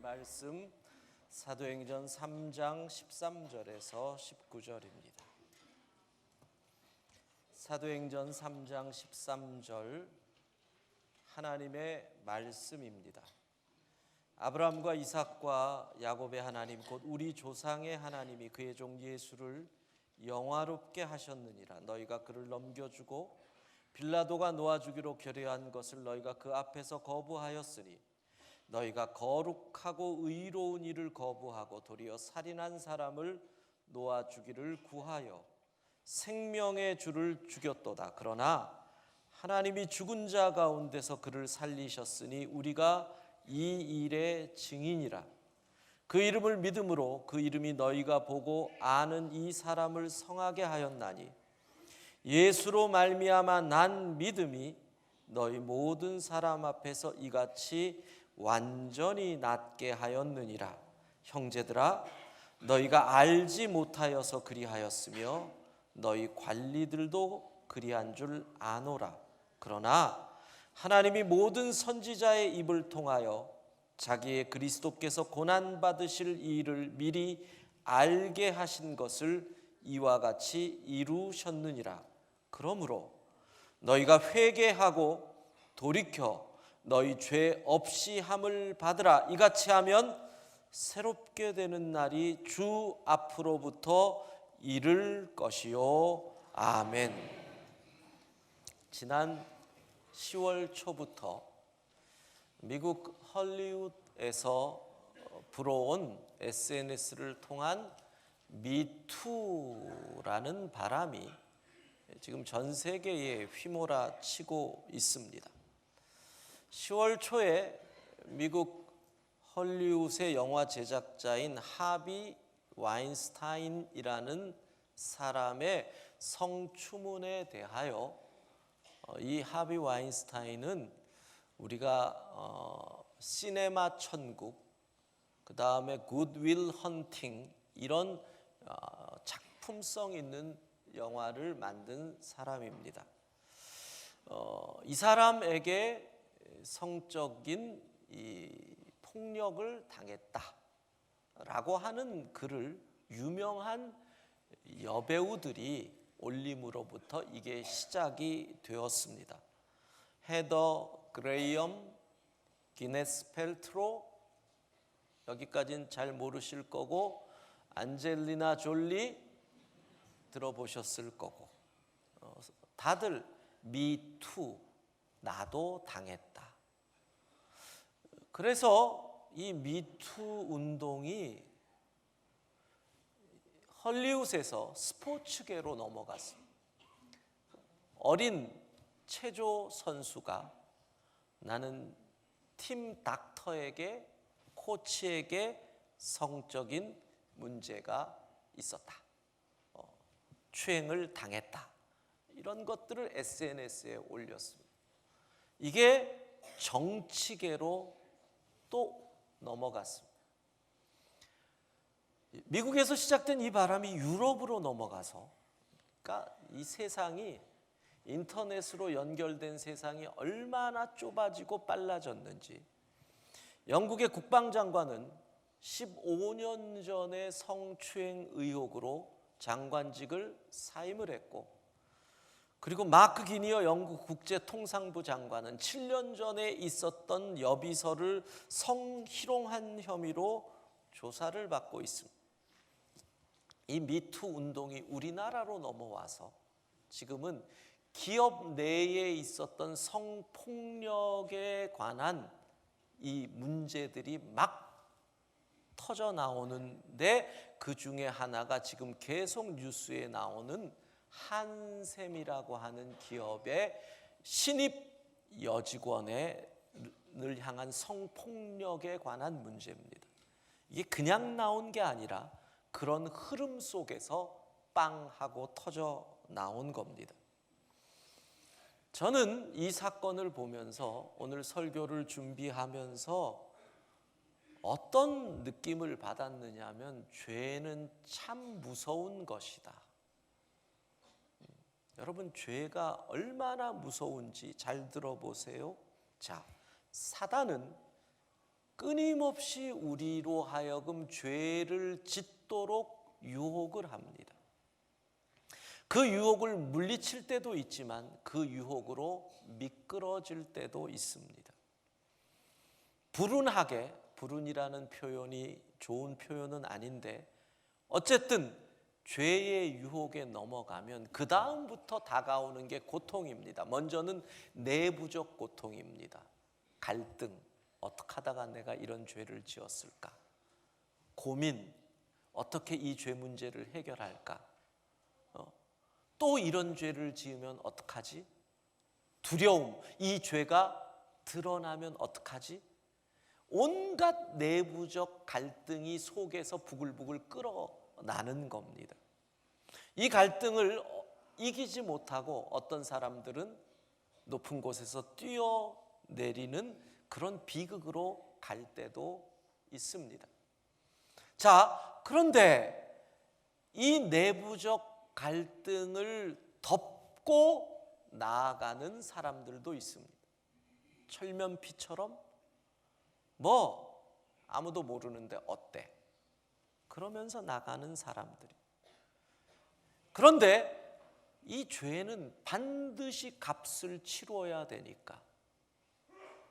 말씀 사도행전 3장 13절에서 19절입니다. 사도행전 3장 13절 하나님의 말씀입니다. 아브라함과 이삭과 야곱의 하나님 곧 우리 조상의 하나님이 그의 종 예수를 영화롭게 하셨느니라. 너희가 그를 넘겨주고 빌라도가 놓아주기로 결의한 것을 너희가 그 앞에서 거부하였으니 너희가 거룩하고 의로운 일을 거부하고 도리어 살인한 사람을 놓아주기를 구하여 생명의 주를 죽였도다. 그러나 하나님이 죽은 자 가운데서 그를 살리셨으니 우리가 이 일의 증인이라. 그 이름을 믿음으로 그 이름이 너희가 보고 아는 이 사람을 성하게 하였나니 예수로 말미암아 난 믿음이 너희 모든 사람 앞에서 이같이 완전히 낫게 하였느니라. 형제들아, 너희가 알지 못하여서 그리하였으며 너희 관리들도 그리한 줄 아노라. 그러나 하나님이 모든 선지자의 입을 통하여 자기의 그리스도께서 고난 받으실 일을 미리 알게 하신 것을 이와 같이 이루셨느니라. 그러므로 너희가 회개하고 돌이켜 너희 죄 없이 함을 받으라. 이같이 하면 새롭게 되는 날이 주 앞으로부터 이를 것이요. 아멘. 지난 10월 초부터 미국 헐리우드에서 불어온 SNS를 통한 미투라는 바람이 지금 전 세계에 휘몰아치고 있습니다. 10월 초에 미국 헐리우드의 영화 제작자인 하비 와인스타인이라는 사람의 성추문에 대하여 이 하비 와인스타인은 우리가 시네마 천국, 그 다음에 굿윌 헌팅 이런 작품성 있는 영화를 만든 사람입니다. 이 사람에게 성적인 이 폭력을 당했다라고 하는 글을 유명한 여배우들이 올림으로부터 이게 시작이 되었습니다. 헤더 그레이엄, 기네스 펠트로, 여기까지는 잘 모르실 거고, 안젤리나 졸리 들어보셨을 거고, 다들 미투, 나도 당했다. 그래서 이 미투 운동이 헐리우드에서 스포츠계로 넘어갔습니다. 어린 체조 선수가 나는 팀 닥터에게, 코치에게 성적인 문제가 있었다. 추행을 당했다. 이런 것들을 SNS에 올렸습니다. 이게 정치계로 또 넘어갔습니다. 미국에서 시작된 이 바람이 유럽으로 넘어가서, 그러니까 이 세상이 인터넷으로 연결된 세상이 얼마나 좁아지고 빨라졌는지, 영국의 국방장관은 15년 전에 성추행 의혹으로 장관직을 사임을 했고, 그리고 마크 기니어 영국 국제통상부 장관은 7년 전에 있었던 여비서를 성희롱한 혐의로 조사를 받고 있습니다. 이 미투 운동이 우리나라로 넘어와서 지금은 기업 내에 있었던 성폭력에 관한 이 문제들이 막 터져 나오는데, 그 중에 하나가 지금 계속 뉴스에 나오는 한샘이라고 하는 기업의 신입 여직원을 향한 성폭력에 관한 문제입니다. 이게 그냥 나온 게 아니라 그런 흐름 속에서 빵 하고 터져 나온 겁니다. 저는 이 사건을 보면서 오늘 설교를 준비하면서 어떤 느낌을 받았느냐 하면, 죄는 참 무서운 것이다. 여러분, 죄가 얼마나 무서운지 잘 들어보세요. 자, 사단은 끊임없이 우리로 하여금 죄를 짓도록 유혹을 합니다. 그 유혹을 물리칠 때도 있지만 그 유혹으로 미끄러질 때도 있습니다. 불운하게, 불운이라는 표현이 좋은 표현은 아닌데 어쨌든 죄의 유혹에 넘어가면 그 다음부터 다가오는 게 고통입니다. 먼저는 내부적 고통입니다. 갈등, 어떻게 하다가 내가 이런 죄를 지었을까? 고민, 어떻게 이 죄 문제를 해결할까? 또 이런 죄를 지으면 어떡하지? 두려움, 이 죄가 드러나면 어떡하지? 온갖 내부적 갈등이 속에서 부글부글 끓어나는 겁니다. 이 갈등을 이기지 못하고 어떤 사람들은 높은 곳에서 뛰어내리는 그런 비극으로 갈 때도 있습니다. 자, 그런데 이 내부적 갈등을 덮고 나아가는 사람들도 있습니다. 철면피처럼 아무도 모르는데 어때? 그러면서 나가는 사람들이. 그런데 이 죄는 반드시 값을 치러야 되니까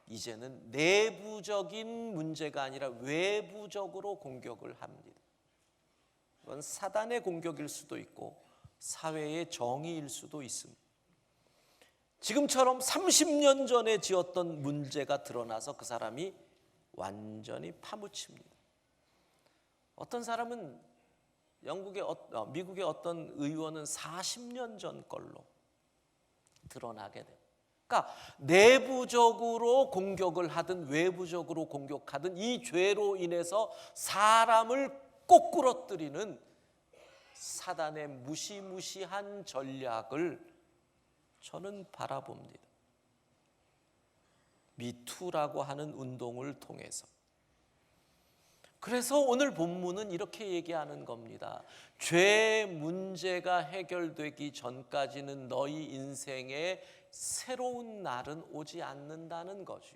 이제는 내부적인 문제가 아니라 외부적으로 공격을 합니다. 이건 사단의 공격일 수도 있고 사회의 정의일 수도 있습니다. 지금처럼 30년 전에 지었던 문제가 드러나서 그 사람이 완전히 파묻힙니다. 어떤 사람은 미국의 어떤 의원은 40년 전 걸로 드러나게 돼요. 그러니까 내부적으로 공격을 하든 외부적으로 공격하든 이 죄로 인해서 사람을 꼬꾸러뜨리는 사단의 무시무시한 전략을 저는 바라봅니다. 미투라고 하는 운동을 통해서. 그래서 오늘 본문은 이렇게 얘기하는 겁니다. 죄 문제가 해결되기 전까지는 너희 인생에 새로운 날은 오지 않는다는 거죠.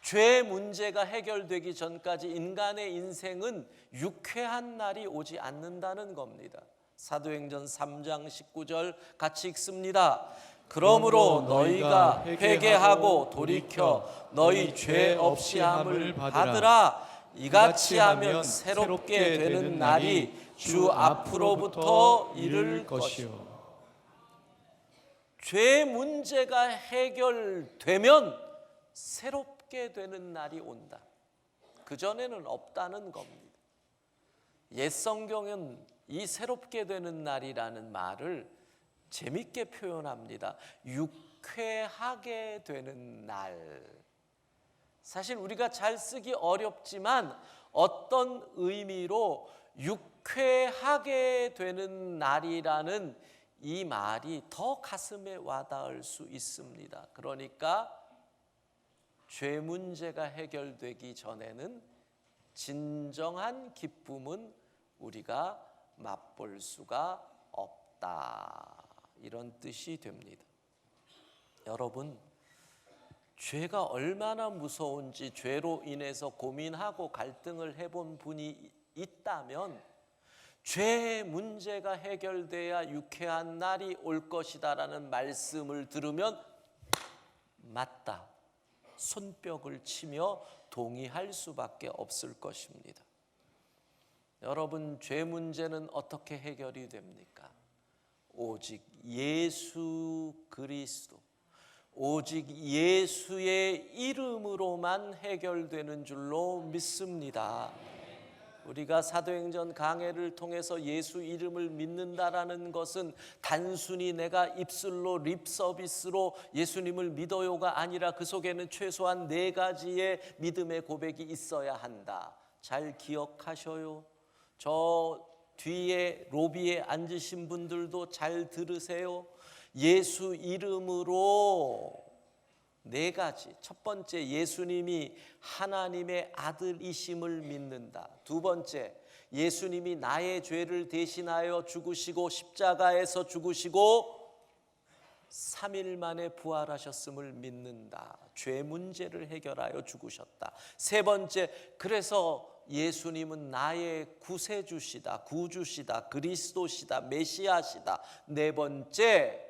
죄 문제가 해결되기 전까지 인간의 인생은 유쾌한 날이 오지 않는다는 겁니다. 사도행전 3장 19절 같이 읽습니다. 그러므로 너희가 회개하고 돌이켜 너희 죄 없이 함을 받으라. 이같이 하면 새롭게 되는 날이 주 앞으로부터 이를 것이요. 죄 문제가 해결되면 새롭게 되는 날이 온다. 그전에는 없다는 겁니다. 옛 성경은 이 새롭게 되는 날이라는 말을 재밌게 표현합니다. 유쾌하게 되는 날. 사실 우리가 잘 쓰기 어렵지만 어떤 의미로 유쾌하게 되는 날이라는 이 말이 더 가슴에 와닿을 수 있습니다. 그러니까 죄 문제가 해결되기 전에는 진정한 기쁨은 우리가 맛볼 수가 없다. 이런 뜻이 됩니다. 여러분, 죄가 얼마나 무서운지 죄로 인해서 고민하고 갈등을 해본 분이 있다면 죄 문제가 해결돼야 유쾌한 날이 올 것이다라는 말씀을 들으면 맞다. 손뼉을 치며 동의할 수밖에 없을 것입니다. 여러분, 죄 문제는 어떻게 해결이 됩니까? 오직 예수 그리스도, 오직 예수의 이름으로만 해결되는 줄로 믿습니다. 우리가 사도행전 강해를 통해서 예수 이름을 믿는다라는 것은 단순히 내가 입술로 립 서비스로 예수님을 믿어요가 아니라 그 속에는 최소한 4가지의 믿음의 고백이 있어야 한다. 잘 기억하셔요. 저 뒤에 로비에 앉으신 분들도 잘 들으세요. 예수 이름으로 4가지. 첫 번째, 예수님이 하나님의 아들이심을 믿는다. 두 번째, 예수님이 나의 죄를 대신하여 죽으시고 십자가에서 죽으시고 3일 만에 부활하셨음을 믿는다. 죄 문제를 해결하여 죽으셨다. 세 번째, 그래서 예수님은 나의 구세주시다, 구주시다, 그리스도시다, 메시아시다. 네 번째,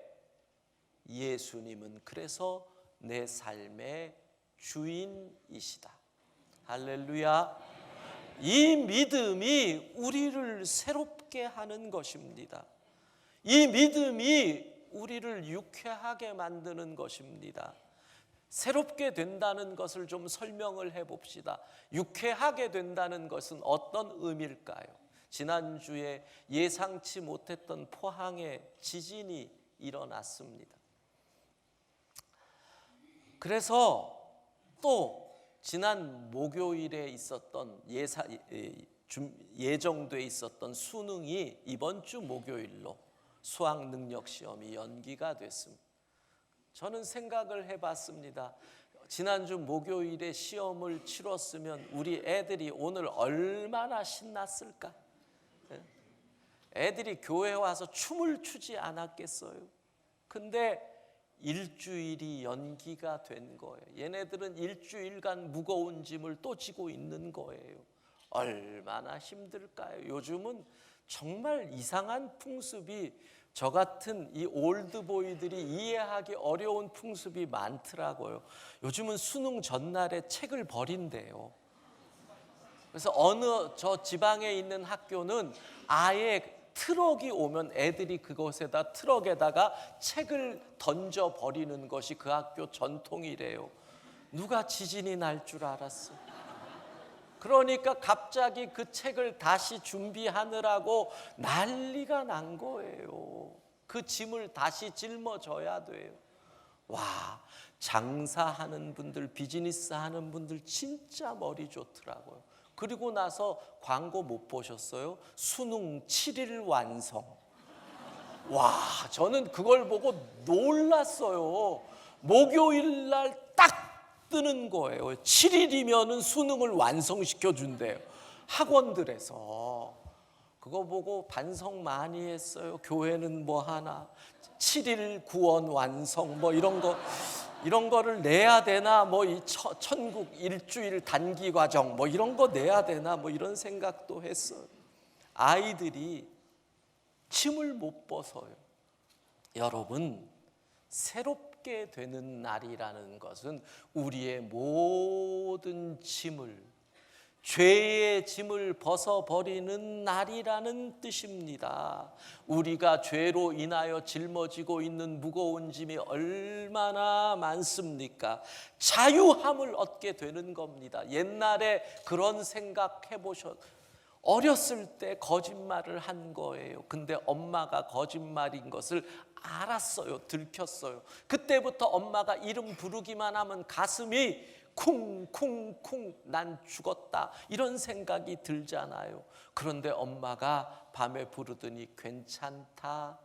예수님은 그래서 내 삶의 주인이시다. 할렐루야. 이 믿음이 우리를 새롭게 하는 것입니다. 이 믿음이 우리를 유쾌하게 만드는 것입니다. 새롭게 된다는 것을 좀 설명을 해봅시다. 유쾌하게 된다는 것은 어떤 의미일까요? 지난주에 예상치 못했던 포항에 지진이 일어났습니다. 그래서 또 지난 목요일에 있었던 예정돼 있었던 수능이 이번 주 목요일로 수학 능력 시험이 연기가 됐습니다. 저는 생각을 해봤습니다. 지난주 목요일에 시험을 치렀으면 우리 애들이 오늘 얼마나 신났을까? 애들이 교회 와서 춤을 추지 않았겠어요? 근데 일주일이 연기가 된 거예요. 얘네들은 일주일간 무거운 짐을 또 지고 있는 거예요. 얼마나 힘들까요? 요즘은 정말 이상한 풍습이, 저 같은 이 올드보이들이 이해하기 어려운 풍습이 많더라고요. 요즘은 수능 전날에 책을 버린대요. 그래서 어느 저 지방에 있는 학교는 아예 트럭이 오면 애들이 그곳에다 트럭에다가 책을 던져 버리는 것이 그 학교 전통이래요. 누가 지진이 날 줄 알았어? 그러니까 갑자기 그 책을 다시 준비하느라고 난리가 난 거예요. 그 짐을 다시 짊어져야 돼요. 와, 장사하는 분들, 비즈니스 하는 분들 진짜 머리 좋더라고요. 그리고 나서 광고 못 보셨어요? 수능 7일 완성. 와, 저는 그걸 보고 놀랐어요. 목요일 날 딱 뜨는 거예요. 7일이면은 수능을 완성시켜 준대요. 학원들에서. 그거 보고 반성 많이 했어요. 교회는 뭐 하나 7일 구원 완성 뭐 이런 거를 내야 되나, 뭐 이 천국 일주일 단기 과정 뭐 이런 거 내야 되나, 뭐 이런 생각도 했어요. 아이들이 침을 못 벗어요. 여러분, 새롭게 되는 날이라는 것은 우리의 모든 짐을, 죄의 짐을 벗어버리는 날이라는 뜻입니다. 우리가 죄로 인하여 짊어지고 있는 무거운 짐이 얼마나 많습니까? 자유함을 얻게 되는 겁니다. 옛날에 그런 생각 해보셨어요? 어렸을 때 거짓말을 한 거예요. 근데 엄마가 거짓말인 것을 알았어요. 들켰어요. 그때부터 엄마가 이름 부르기만 하면 가슴이 쿵쿵쿵, 난 죽었다, 이런 생각이 들잖아요. 그런데 엄마가 밤에 부르더니 괜찮다,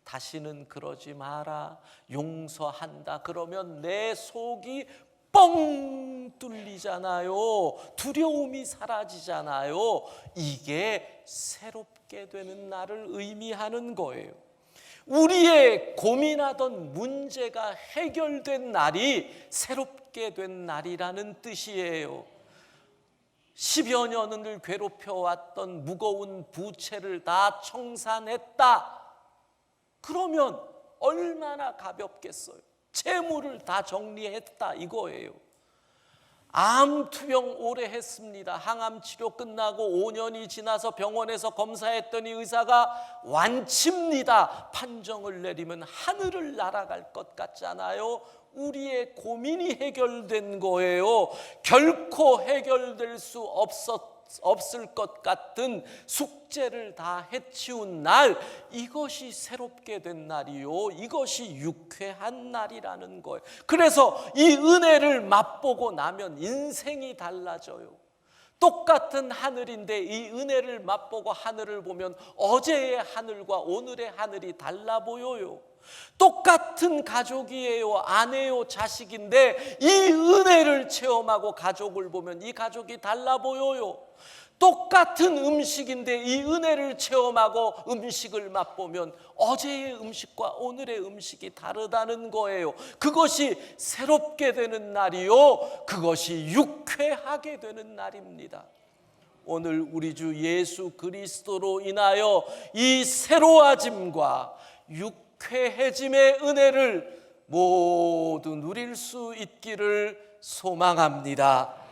다시는 그러지 마라, 용서한다 그러면 내 속이 뻥 뚫리잖아요. 두려움이 사라지잖아요. 이게 새롭게 되는 날을 의미하는 거예요. 우리의 고민하던 문제가 해결된 날이 새롭게 된 날이라는 뜻이에요. 10여 년을 괴롭혀왔던 무거운 부채를 다 청산했다. 그러면 얼마나 가볍겠어요. 채무를 다 정리했다 이거예요. 암 투병 오래 했습니다. 항암 치료 끝나고 5년이 지나서 병원에서 검사했더니 의사가 완치입니다. 판정을 내리면 하늘을 날아갈 것 같잖아요. 우리의 고민이 해결된 거예요. 결코 해결될 수 없을 것 같은 숙제를 다 해치운 날, 이것이 새롭게 된 날이요, 이것이 유쾌한 날이라는 거예요. 그래서 이 은혜를 맛보고 나면 인생이 달라져요. 똑같은 하늘인데 이 은혜를 맛보고 하늘을 보면 어제의 하늘과 오늘의 하늘이 달라 보여요. 똑같은 가족이에요. 아내요, 자식인데 이 은혜를 체험하고 가족을 보면 이 가족이 달라 보여요. 똑같은 음식인데 이 은혜를 체험하고 음식을 맛보면 어제의 음식과 오늘의 음식이 다르다는 거예요. 그것이 새롭게 되는 날이요, 그것이 유쾌하게 되는 날입니다. 오늘 우리 주 예수 그리스도로 인하여 이 새로워짐과 유쾌해짐의 은혜를 모두 누릴 수 있기를 소망합니다.